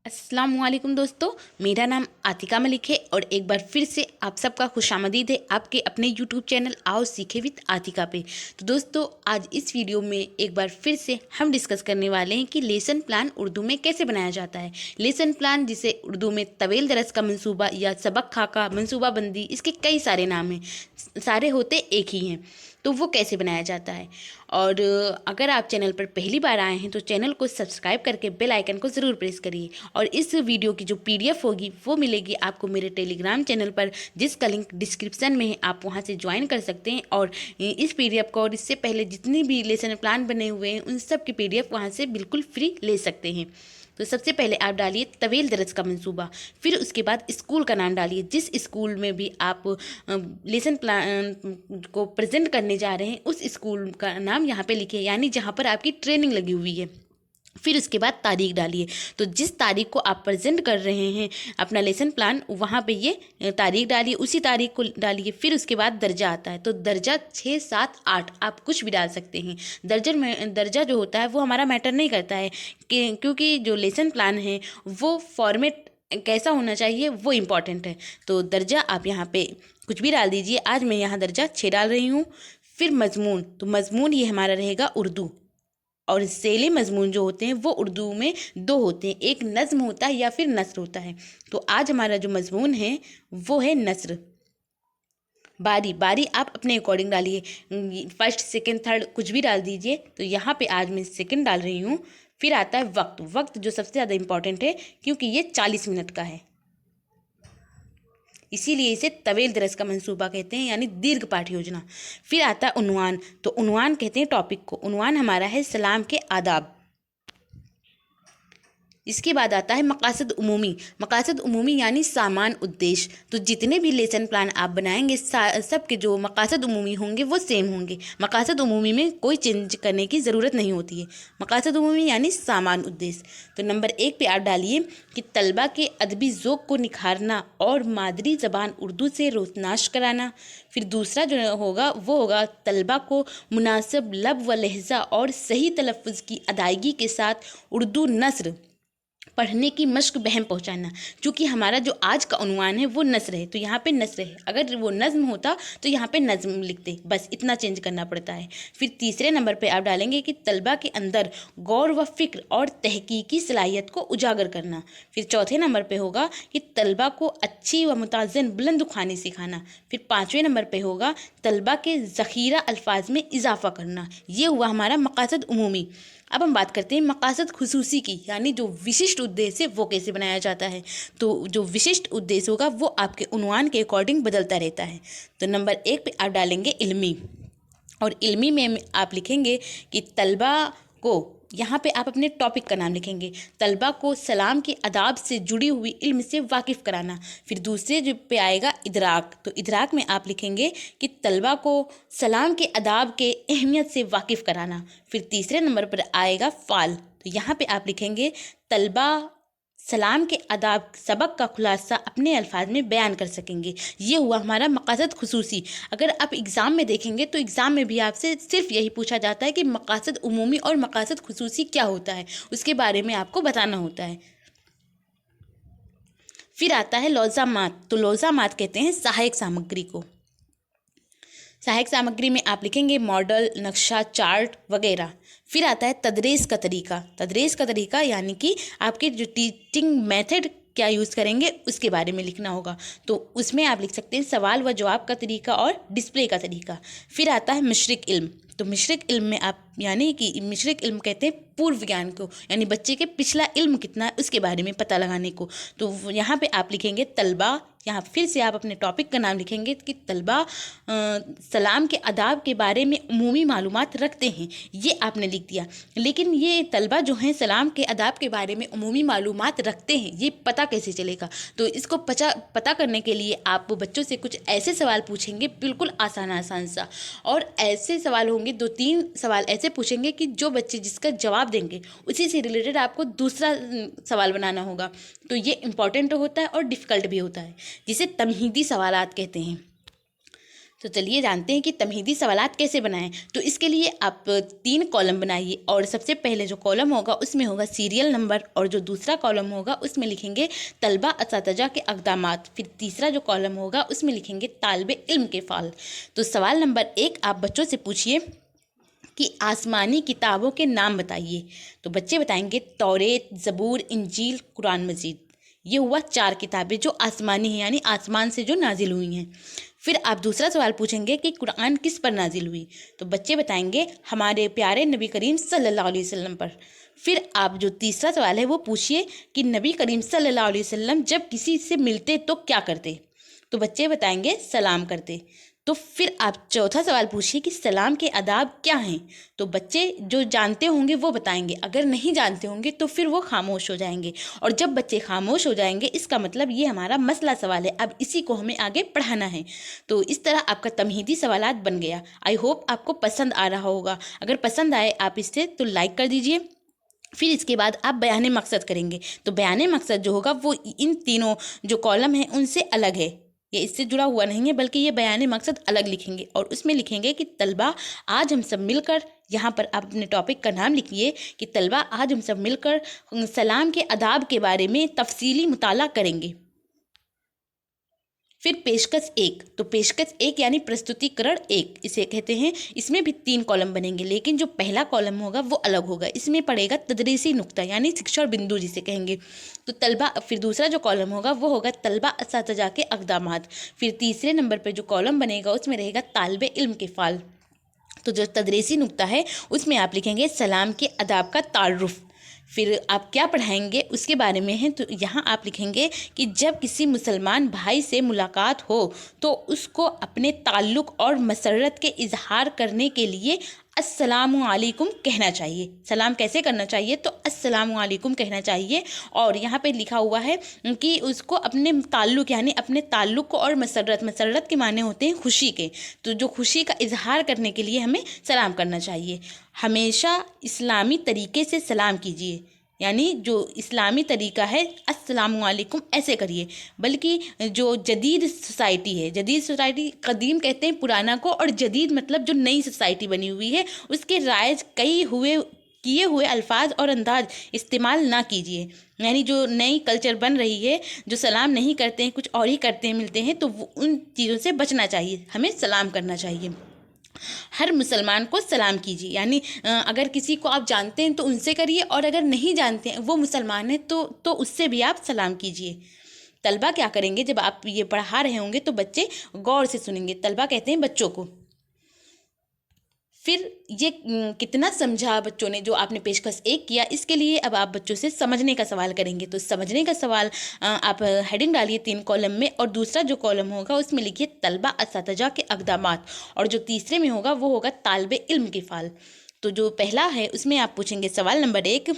अस्सलामुअलैकुम दोस्तों। मेरा नाम आतिका मलिक है और एक बार फिर से आप सबका खुशामदीद है आपके अपने यूट्यूब चैनल आओ सीखे विद आतिका पे। तो दोस्तों, आज इस वीडियो में एक बार फिर से हम डिस्कस करने वाले हैं कि लेसन प्लान उर्दू में कैसे बनाया जाता है। लेसन प्लान, जिसे उर्दू में तवील दरस का मंसूबा या सबक खाका, मंसूबा बंदी, इसके कई सारे नाम हैं, सारे होते एक ही हैं। तो वो कैसे बनाया जाता है। और अगर आप चैनल पर पहली बार आए हैं तो चैनल को सब्सक्राइब करके बेल आइकन को ज़रूर प्रेस करिए। और इस वीडियो की जो पीडीएफ होगी वो मिलेगी आपको मेरे टेलीग्राम चैनल पर, जिसका लिंक डिस्क्रिप्शन में है। आप वहां से ज्वाइन कर सकते हैं और इस पीडीएफ को और इससे पहले जितने भी लेसन प्लान बने हुए हैं उन सब की पीडीएफ वहां से बिल्कुल फ्री ले सकते हैं। तो सबसे पहले आप डालिए तवील दरज का मंसूबा, फिर उसके बाद स्कूल का नाम डालिए जिस स्कूल में भी आप लेसन प्लान को प्रेजेंट करने जा रहे हैं उस स्कूल का नाम यहाँ पे लिखिए, यानी जहाँ पर आपकी ट्रेनिंग लगी हुई है। फिर उसके बाद तारीख डालिए, तो जिस तारीख को आप प्रेजेंट कर रहे हैं अपना लेसन प्लान वहाँ पे ये तारीख डालिए, उसी तारीख को डालिए। फिर उसके बाद दर्जा आता है, तो दर्जा 6, 7, 8 आप कुछ भी डाल सकते हैं। दर्जा जो होता है वो हमारा मैटर नहीं करता है क्योंकि जो लेसन प्लान है वो फॉर्मेट कैसा होना चाहिए वो इम्पॉर्टेंट है। तो दर्जा आप यहाँ पे कुछ भी डाल दीजिए। आज मैं यहाँ दर्जा 6 डाल रही हूँ। फिर मजमून, तो मजमून ये हमारा रहेगा उर्दू, और ज़ैली मजमून जो होते हैं वो उर्दू में दो होते हैं, एक नज़्म होता है या फिर नस्र होता है। तो आज हमारा जो मजमून है वो है नस्र। बारी बारी आप अपने अकॉर्डिंग डालिए, फर्स्ट सेकंड थर्ड कुछ भी डाल दीजिए। तो यहाँ पे आज मैं सेकंड डाल रही हूँ। फिर आता है वक्त, वक्त जो सबसे ज़्यादा इम्पॉर्टेंट है क्योंकि ये 40 मिनट का है, इसीलिए इसे तवील दरस का मंसूबा कहते हैं, यानी दीर्घ पाठ योजना। फिर आता है उन्वान, तो उन्वान कहते हैं टॉपिक को। उन्वान हमारा है सलाम के आदाब। इसके बाद आता है मकासद उमूमी। मकासद उमूमी यानी सामान उद्देश्य। तो जितने भी लेसन प्लान आप बनाएंगे सब के जो मकासद उमूमी होंगे वो सेम होंगे। मकासद उमूमी में कोई चेंज करने की ज़रूरत नहीं होती है। मकासद उमूमी यानी सामान उद्देश्य। तो नंबर 1 पे आप डालिए कि तलबा के अदबी ज़ौक़ को निखारना और मादरी ज़बान उर्दू से रोशनाश कराना। फिर दूसरा जो होगा वो होगा तलबा को मुनासिब लब व लहजा और सही तलफ़ुज़ की अदायगी के साथ उर्दू नस्र पढ़ने की मश्क बहम पहुंचाना। क्योंकि हमारा जो आज का उन्वान है वो नस्र है, तो यहाँ पे नस्र है। अगर वो नज़्म होता तो यहाँ पे नज़्म लिखते, बस इतना चेंज करना पड़ता है। फिर तीसरे नंबर पे आप डालेंगे कि तलबा के अंदर गौर व फिक्र और तहकीकी सलाहियत को उजागर करना। फिर चौथे नंबर पे होगा कि तलबा को अच्छी व मुताज़िन बुलंद ख़्वानी सिखाना। फिर 5वें नंबर पे होगा तलबा के ज़ख़ीरा अल्फाज में इजाफ़ा करना। ये हुआ हमारा मकासद उमूमी। अब हम बात करते हैं मकासद खुसूसी की, यानी जो विशिष्ट उद्देश्य वो कैसे बनाया जाता है। तो जो विशिष्ट उद्देश्य होगा वो आपके उन्वान के अकॉर्डिंग बदलता रहता है। तो नंबर 1 पे आप डालेंगे इल्मी, और इल्मी में आप लिखेंगे कि तलबा को, यहाँ पे आप अपने टॉपिक का नाम लिखेंगे, तलबा को सलाम के आदाब से जुड़ी हुई इल्म से वाकिफ़ कराना। फिर दूसरे जो पे आएगा इदराक, तो इदराक में आप लिखेंगे कि तलबा को सलाम के आदाब के अहमियत से वाकिफ़ कराना। फिर तीसरे नंबर पर आएगा फ़ाल, तो यहाँ पे आप लिखेंगे तलबा सलाम के आदाब सबक का खुलासा अपने अल्फाज में बयान कर सकेंगे। ये हुआ हमारा मकासद खुसूसी। अगर आप एग्ज़ाम में देखेंगे तो एग्ज़ाम में भी आपसे सिर्फ यही पूछा जाता है कि मकासद उमूमी और मकासद खुसूसी क्या होता है, उसके बारे में आपको बताना होता है। फिर आता है लौज़ामात, तो लौज़ामात कहते हैं सहायक सामग्री को। सहायक सामग्री में आप लिखेंगे मॉडल, नक्शा, चार्ट वगैरह। फिर आता है तदरीस का तरीका। तदरीस का तरीका यानी कि आपके जो टीचिंग मेथड क्या यूज़ करेंगे उसके बारे में लिखना होगा। तो उसमें आप लिख सकते हैं सवाल व जवाब का तरीका और डिस्प्ले का तरीका। फिर आता है मशरिक इल्म, तो मशरिक इल्म में आप, यानी कि मशरिक इल्म कहते हैं पूर्व ज्ञान को, यानी बच्चे के पिछला इल्म कितना है उसके बारे में पता लगाने को। तो यहाँ पे आप लिखेंगे तलबा, यहाँ फिर से आप अपने टॉपिक का नाम लिखेंगे कि तलबा सलाम के आदाब के बारे में उमूमी मालूमात रखते हैं, ये आपने लिख दिया। लेकिन ये तलबा जो हैं सलाम के आदाब के बारे में उमूमी मालूमात रखते हैं, ये पता कैसे चलेगा। तो इसको पता करने के लिए आप बच्चों से कुछ ऐसे सवाल पूछेंगे, बिल्कुल आसान आसान सा, और ऐसे सवाल होंगे 2-3 सवाल ऐसे पूछेंगे कि जो बच्चे जिसका जवाब देंगे उसी से रिलेटेड आपको दूसरा सवाल बनाना होगा। तो ये इम्पॉर्टेंट होता है और डिफ़िकल्ट भी होता है, जिसे तमहीदी सवालात कहते हैं। तो चलिए जानते हैं कि तमहीदी सवालात कैसे बनाएं। तो इसके लिए आप 3 कॉलम बनाइए और सबसे पहले जो कॉलम होगा उसमें होगा सीरियल नंबर और जो दूसरा कॉलम होगा उसमें लिखेंगे तलबा असातिज़ा के अक़दामात। फिर तीसरा जो कॉलम होगा उसमें लिखेंगे तालिबे इल्म के फ़ाल। तो सवाल नंबर 1 आप बच्चों से पूछिए कि आसमानी किताबों के नाम बताइए। तो बच्चे बताएंगे तौरेत, ज़बूर, इंजील, कुरान मजीद। ये हुआ 4 किताबें जो आसमानी हैं, यानी आसमान से जो नाजिल हुई हैं। फिर आप दूसरा सवाल पूछेंगे कि कुरान किस पर नाजिल हुई। तो बच्चे बताएंगे हमारे प्यारे नबी करीम सल्लल्लाहु अलैहि वसल्लम पर। फिर आप जो तीसरा सवाल है वो पूछिए कि नबी करीम सल्लल्लाहु अलैहि वसल्लम जब किसी से मिलते तो क्या करते। तो बच्चे बताएंगे सलाम करते। तो फिर आप चौथा सवाल पूछिए कि सलाम के आदाब क्या हैं। तो बच्चे जो जानते होंगे वो बताएंगे, अगर नहीं जानते होंगे तो फिर वो खामोश हो जाएंगे। और जब बच्चे खामोश हो जाएंगे इसका मतलब ये हमारा मसला सवाल है, अब इसी को हमें आगे पढ़ाना है। तो इस तरह आपका तमहीदी सवालात बन गया। आई होप आपको पसंद आ रहा होगा। अगर पसंद आए आप इससे तो लाइक कर दीजिए। फिर इसके बाद आप बयान मकसद करेंगे। तो बयान मकसद जो होगा वो इन तीनों जो कॉलम हैं उनसे अलग है, ये इससे जुड़ा हुआ नहीं है, बल्कि ये बयान मकसद अलग लिखेंगे और उसमें लिखेंगे कि तलबा आज हम सब मिलकर, यहाँ पर आप अपने टॉपिक का नाम लिखिए कि तलबा आज हम सब मिलकर सलाम के आदाब के बारे में तफसीली मुताला करेंगे। फिर पेशकश 1, तो पेशकश 1 यानी प्रस्तुतिकरण 1 इसे कहते हैं। इसमें भी 3 कॉलम बनेंगे, लेकिन जो पहला कॉलम होगा वो अलग होगा। इसमें पड़ेगा तदरीसी नुक्ता यानी शिक्षण बिंदु जिसे कहेंगे। तो तलबा, फिर दूसरा जो कॉलम होगा वो होगा तलबा असातिज़ा के अक़दामात। फिर तीसरे नंबर पर जो कॉलम बनेगा उसमें रहेगा तालिबे इल्म के फ़ाल। तो जो तदरीसी नुक्ता है उसमें आप लिखेंगे सलाम के आदाब का तारुफ़। फिर आप क्या पढ़ाएंगे उसके बारे में है, तो यहाँ आप लिखेंगे कि जब किसी मुसलमान भाई से मुलाकात हो तो उसको अपने ताल्लुक़ और मसर्रत के इजहार करने के लिए अस्सलामु अलैकुम कहना चाहिए। सलाम कैसे करना चाहिए, तो अस्सलामु अलैकुम कहना चाहिए। और यहाँ पे लिखा हुआ है कि उसको अपने ताल्लुक़ यानी अपने ताल्लुक़ और मसर्रत के माने होते हैं खुशी के। तो जो खुशी का इजहार करने के लिए हमें सलाम करना चाहिए। हमेशा इस्लामी तरीके से सलाम कीजिए, यानी जो इस्लामी तरीका है अस्सलामु अलैकुम ऐसे करिए। बल्कि जो जदीद सोसाइटी है, जदीद सोसाइटी कदीम कहते हैं पुराना को, और जदीद मतलब जो नई सोसाइटी बनी हुई है उसके राइज किए हुए अल्फाज और अंदाज इस्तेमाल ना कीजिए। यानी जो नई कल्चर बन रही है, जो सलाम नहीं करते हैं कुछ और ही करते हैं मिलते हैं, तो उन चीज़ों से बचना चाहिए, हमें सलाम करना चाहिए। हर मुसलमान को सलाम कीजिए, यानी अगर किसी को आप जानते हैं तो उनसे करिए, और अगर नहीं जानते हैं वो मुसलमान है तो उससे भी आप सलाम कीजिए। तलबा क्या करेंगे, जब आप ये पढ़ा रहे होंगे तो बच्चे गौर से सुनेंगे। तलबा कहते हैं बच्चों को। फिर ये कितना समझा बच्चों ने जो आपने पेशकश 1 किया, इसके लिए अब आप बच्चों से समझने का सवाल करेंगे। तो समझने का सवाल आप हेडिंग डालिए 3 कॉलम में, और दूसरा जो कॉलम होगा उसमें लिखिए तलबा असातिज़ा के अक़दामात, और जो तीसरे में होगा वो होगा तालिबे इल्म के फ़ाल। तो जो पहला है उसमें आप पूछेंगे सवाल नंबर 1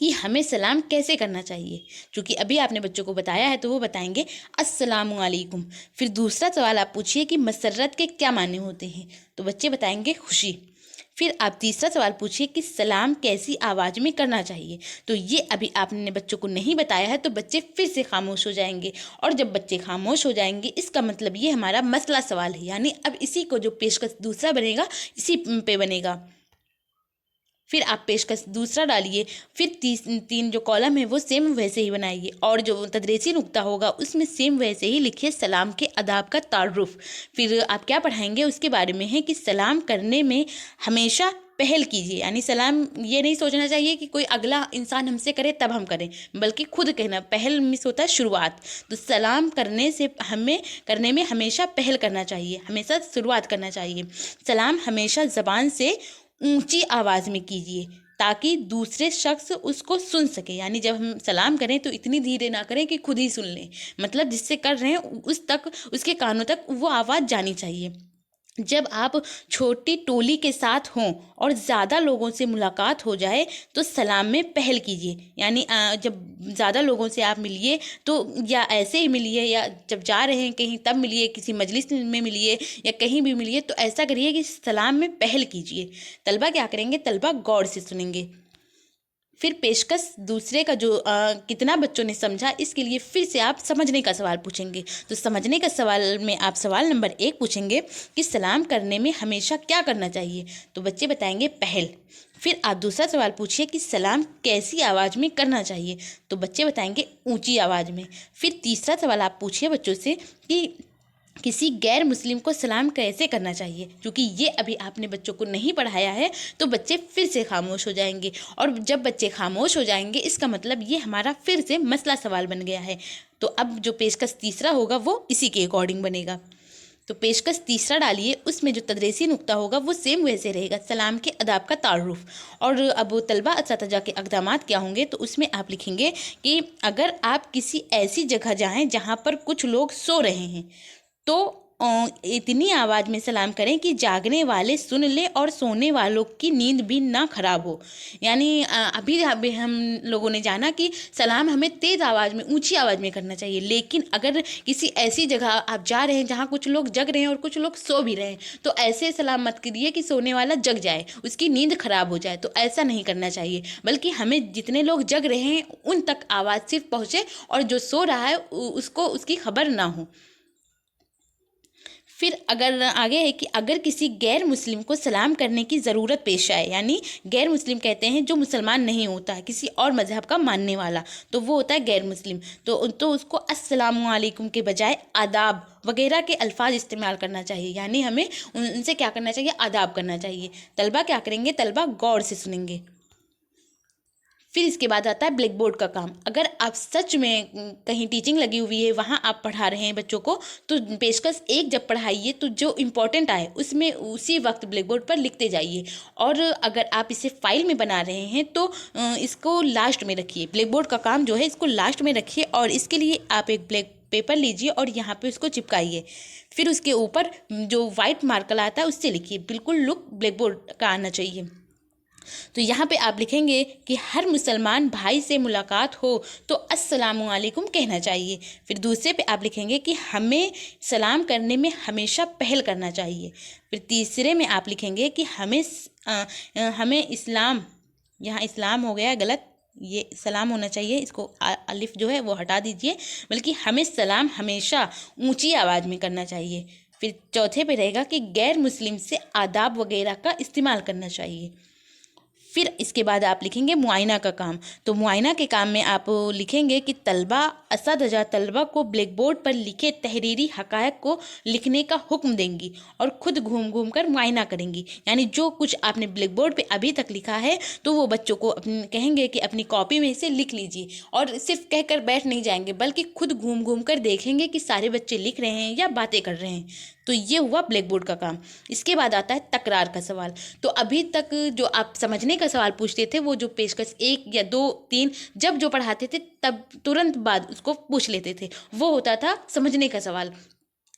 कि हमें सलाम कैसे करना चाहिए। क्योंकि अभी आपने बच्चों को बताया है तो वो बताएंगे अस्सलामु अलैकुम। फिर दूसरा सवाल आप पूछिए कि मसर्रत के क्या माने होते हैं, तो बच्चे बताएंगे खुशी। फिर आप तीसरा सवाल पूछिए कि सलाम कैसी आवाज़ में करना चाहिए। तो ये अभी आपने बच्चों को नहीं बताया है तो बच्चे फिर से खामोश हो जाएंगे, और जब बच्चे खामोश हो जाएंगे इसका मतलब ये हमारा मसला सवाल है, यानी अब इसी को जो पेशकश दूसरा बनेगा इसी पे बनेगा। फिर आप पेशकश दूसरा डालिए। फिर 3 जो कॉलम है वो सेम वैसे ही बनाइए, और जो तदरीसी नुक्ता होगा उसमें सेम वैसे ही लिखिए सलाम के आदाब का तारुफ़। फिर आप क्या पढ़ाएंगे उसके बारे में है कि सलाम करने में हमेशा पहल कीजिए, यानी सलाम ये नहीं सोचना चाहिए कि कोई अगला इंसान हमसे करे तब हम करें, बल्कि खुद कहना। पहल मिस होता है शुरुआत, तो सलाम करने में हमेशा पहल करना चाहिए, हमेशा शुरुआत करना चाहिए। सलाम हमेशा ज़बान से ऊंची आवाज़ में कीजिए ताकि दूसरे शख्स उसको सुन सके। यानी जब हम सलाम करें तो इतनी धीरे ना करें कि खुद ही सुन लें, मतलब जिससे कर रहे हैं उसके कानों तक वो आवाज़ जानी चाहिए। जब आप छोटी टोली के साथ हों और ज़्यादा लोगों से मुलाकात हो जाए तो सलाम में पहल कीजिए। यानी जब ज़्यादा लोगों से आप मिलिए तो या ऐसे ही मिलिए, या जब जा रहे हैं कहीं तब मिलिए, किसी मजलिस में मिलिए या कहीं भी मिलिए, तो ऐसा करिए कि सलाम में पहल कीजिए। तलबा क्या करेंगे, तलबा गौर से सुनेंगे। फिर पेशकश दूसरे का जो कितना बच्चों ने समझा, इसके लिए फिर से आप समझने का सवाल पूछेंगे। तो समझने का सवाल में आप सवाल नंबर 1 पूछेंगे कि सलाम करने में हमेशा क्या करना चाहिए, तो बच्चे बताएंगे पहल। फिर आप दूसरा सवाल पूछिए कि सलाम कैसी आवाज़ में करना चाहिए, तो बच्चे बताएंगे ऊंची आवाज़ में। फिर तीसरा सवाल आप पूछिए बच्चों से कि किसी गैर मुस्लिम को सलाम कैसे करना चाहिए, क्योंकि ये अभी आपने बच्चों को नहीं पढ़ाया है, तो बच्चे फिर से खामोश हो जाएंगे। और जब बच्चे खामोश हो जाएंगे इसका मतलब ये हमारा फिर से मसला सवाल बन गया है। तो अब जो पेशकश तीसरा होगा वो इसी के अकॉर्डिंग बनेगा। तो पेशकश तीसरा डालिए, उसमें जो तदरीसी नुक्ता होगा वो सेम वैसे रहेगा, सलाम के अदाब का तारुफ। और अब तलबा असातिज़ा के अक़दामात क्या होंगे, तो उसमें आप लिखेंगे कि अगर आप किसी ऐसी जगह जाएं जहां पर कुछ लोग सो रहे हैं तो इतनी आवाज़ में सलाम करें कि जागने वाले सुन ले और सोने वालों की नींद भी ना खराब हो। यानी अभी हम लोगों ने जाना कि सलाम हमें तेज़ आवाज़ में, ऊंची आवाज़ में करना चाहिए, लेकिन अगर किसी ऐसी जगह आप जा रहे हैं जहाँ कुछ लोग जग रहे हैं और कुछ लोग सो भी रहे हैं, तो ऐसे सलाम मत करिए कि सोने वाला जग जाए, उसकी नींद खराब हो जाए। तो ऐसा नहीं करना चाहिए, बल्कि हमें जितने लोग जग रहे हैं उन तक आवाज़ सिर्फ पहुँचे और जो सो रहा है उसको उसकी खबर ना हो। फिर अगर आगे है कि अगर किसी गैर मुस्लिम को सलाम करने की ज़रूरत पेश आए, यानी गैर मुस्लिम कहते हैं जो मुसलमान नहीं होता, किसी और मज़हब का मानने वाला, तो वो होता है गैर मुस्लिम। तो उसको अस्सलामु अलैकुम के बजाय आदाब वगैरह के अल्फाज इस्तेमाल करना चाहिए, यानी हमें उनसे क्या करना चाहिए, आदाब करना चाहिए। तलबा क्या करेंगे, तलबा गौर से सुनेंगे। फिर इसके बाद आता है ब्लैक बोर्ड का काम। अगर आप सच में कहीं टीचिंग लगी हुई है, वहाँ आप पढ़ा रहे हैं बच्चों को, तो पेशकश 1 जब पढ़ाइए तो जो इम्पोर्टेंट आए उसमें उसी वक्त ब्लैक बोर्ड पर लिखते जाइए। और अगर आप इसे फाइल में बना रहे हैं तो इसको लास्ट में रखिए। ब्लैक बोर्ड का काम जो है इसको लास्ट में रखिए और इसके लिए आप एक ब्लैक पेपर लीजिए और यहाँ पे उसको चिपकाइए। फिर उसके ऊपर जो वाइट मार्कर आता है उससे लिखिए, बिल्कुल लुक ब्लैक बोर्ड का आना चाहिए। तो यहाँ पे आप लिखेंगे कि हर मुसलमान भाई से मुलाकात हो तो अस्सलामु अलैकुम कहना चाहिए। फिर दूसरे पे आप लिखेंगे कि हमें सलाम करने में हमेशा पहल करना चाहिए। फिर तीसरे में आप लिखेंगे कि हमें इस्लाम, यहाँ इस्लाम हो गया गलत, ये सलाम होना चाहिए, इसको अलिफ जो है वो हटा दीजिए, बल्कि हमें सलाम हमेशा ऊंची आवाज़ में करना चाहिए। फिर चौथे पे रहेगा कि गैर मुस्लिम से आदाब वगैरह का इस्तेमाल करना चाहिए। फिर इसके बाद आप लिखेंगे मुआयना का काम। तो मुआयना के काम में आप लिखेंगे कि तलबा असातिज़ा तलबा को ब्लैक बोर्ड पर लिखे तहरीरी हक़ायक़ को लिखने का हुक्म देंगी और ख़ुद घूम घूम कर मुआयना करेंगी। यानी जो कुछ आपने ब्लैक बोर्ड पे अभी तक लिखा है तो वो बच्चों को कहेंगे कि अपनी कॉपी में से लिख लीजिए, और सिर्फ कहकर बैठ नहीं जाएंगे बल्कि खुद घूम घूम कर देखेंगे कि सारे बच्चे लिख रहे हैं या बातें कर रहे हैं। तो ये हुआ ब्लैक बोर्ड का काम। इसके बाद आता है तकरार का सवाल। तो अभी तक जो आप समझने का सवाल पूछते थे वो जो पेशकश 1 या 2 3 जब जो पढ़ाते थे तब तुरंत बाद उसको पूछ लेते थे, वो होता था समझने का सवाल।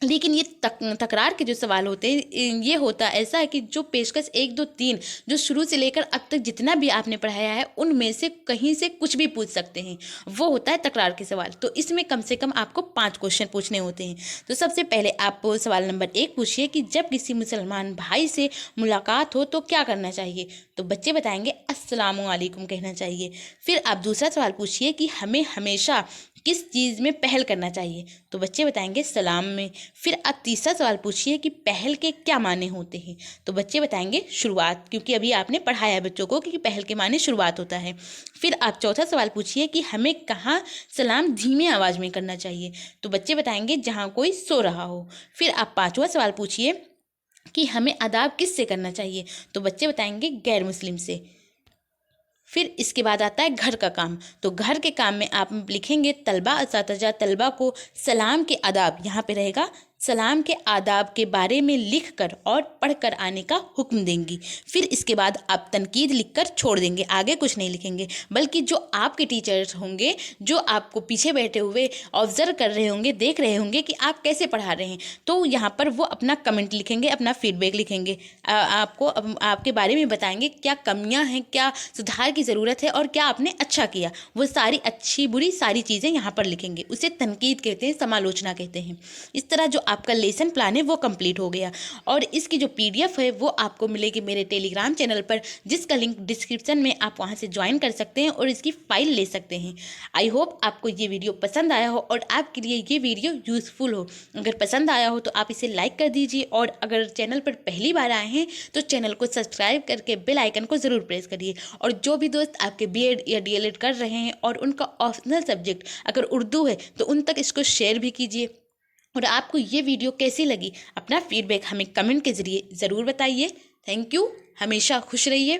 लेकिन ये तकरार के जो सवाल होते हैं ये होता ऐसा है कि जो पेशकश 1 2 3 जो शुरू से लेकर अब तक जितना भी आपने पढ़ाया है उनमें से कहीं से कुछ भी पूछ सकते हैं, वो होता है तकरार के सवाल। तो इसमें कम से कम आपको 5 क्वेश्चन पूछने होते हैं। तो सबसे पहले आप सवाल नंबर 1 पूछिए कि जब किसी मुसलमान भाई से मुलाकात हो तो क्या करना चाहिए, तो बच्चे बताएंगे अस्सलामु अलैकुम कहना चाहिए। फिर आप दूसरा सवाल पूछिए कि हमें हमेशा किस चीज़ में पहल करना चाहिए, तो बच्चे बताएंगे सलाम में। फिर आप तीसरा सवाल पूछिए कि पहल के क्या माने होते हैं, तो बच्चे बताएंगे शुरुआत, क्योंकि अभी आपने पढ़ाया है बच्चों को कि पहल के माने शुरुआत होता है। फिर आप चौथा सवाल पूछिए कि हमें कहाँ सलाम धीमी आवाज़ में करना चाहिए, तो बच्चे बताएंगे जहाँ कोई सो रहा हो। फिर आप पाँचवा सवाल पूछिए कि हमें आदाब किस से करना चाहिए, तो बच्चे बताएंगे गैर मुस्लिम से। फिर इसके बाद आता है घर का काम। तो घर के काम में आप लिखेंगे तलबा असातिज़ा तलबा को सलाम के आदाब, यहाँ पे रहेगा सलाम के आदाब के बारे में लिखकर और पढ़कर आने का हुक्म देंगी। फिर इसके बाद आप तनकीद लिखकर छोड़ देंगे, आगे कुछ नहीं लिखेंगे, बल्कि जो आपके टीचर्स होंगे जो आपको पीछे बैठे हुए ऑब्जर्व कर रहे होंगे, देख रहे होंगे कि आप कैसे पढ़ा रहे हैं, तो यहाँ पर वो अपना कमेंट लिखेंगे, अपना फीडबैक लिखेंगे, आपको आपके बारे में बताएंगे क्या कमियाँ हैं, क्या सुधार की ज़रूरत है और क्या आपने अच्छा किया। वो सारी अच्छी बुरी सारी चीज़ें यहाँ पर लिखेंगे, उसे तनकीद कहते हैं, समालोचना कहते हैं। इस तरह जो आपका लेसन प्लान है वो कंप्लीट हो गया। और इसकी जो PDF है वो आपको मिलेगी मेरे टेलीग्राम चैनल पर, जिसका लिंक डिस्क्रिप्शन में, आप वहां से ज्वाइन कर सकते हैं और इसकी फाइल ले सकते हैं। आई होप आपको ये वीडियो पसंद आया हो और आपके लिए ये वीडियो यूज़फुल हो। अगर पसंद आया हो तो आप इसे लाइक कर दीजिए, और अगर चैनल पर पहली बार आए हैं तो चैनल को सब्सक्राइब करके बेल आइकन को ज़रूर प्रेस करिए। और जो भी दोस्त आपके BEd या DLEd कर रहे हैं और उनका ऑप्शनल सब्जेक्ट अगर उर्दू है तो उन तक इसको शेयर भी कीजिए। और आपको ये वीडियो कैसी लगी, अपना फीडबैक हमें कमेंट के ज़रिए ज़रूर बताइए। Thank you. हमेशा खुश रहिए।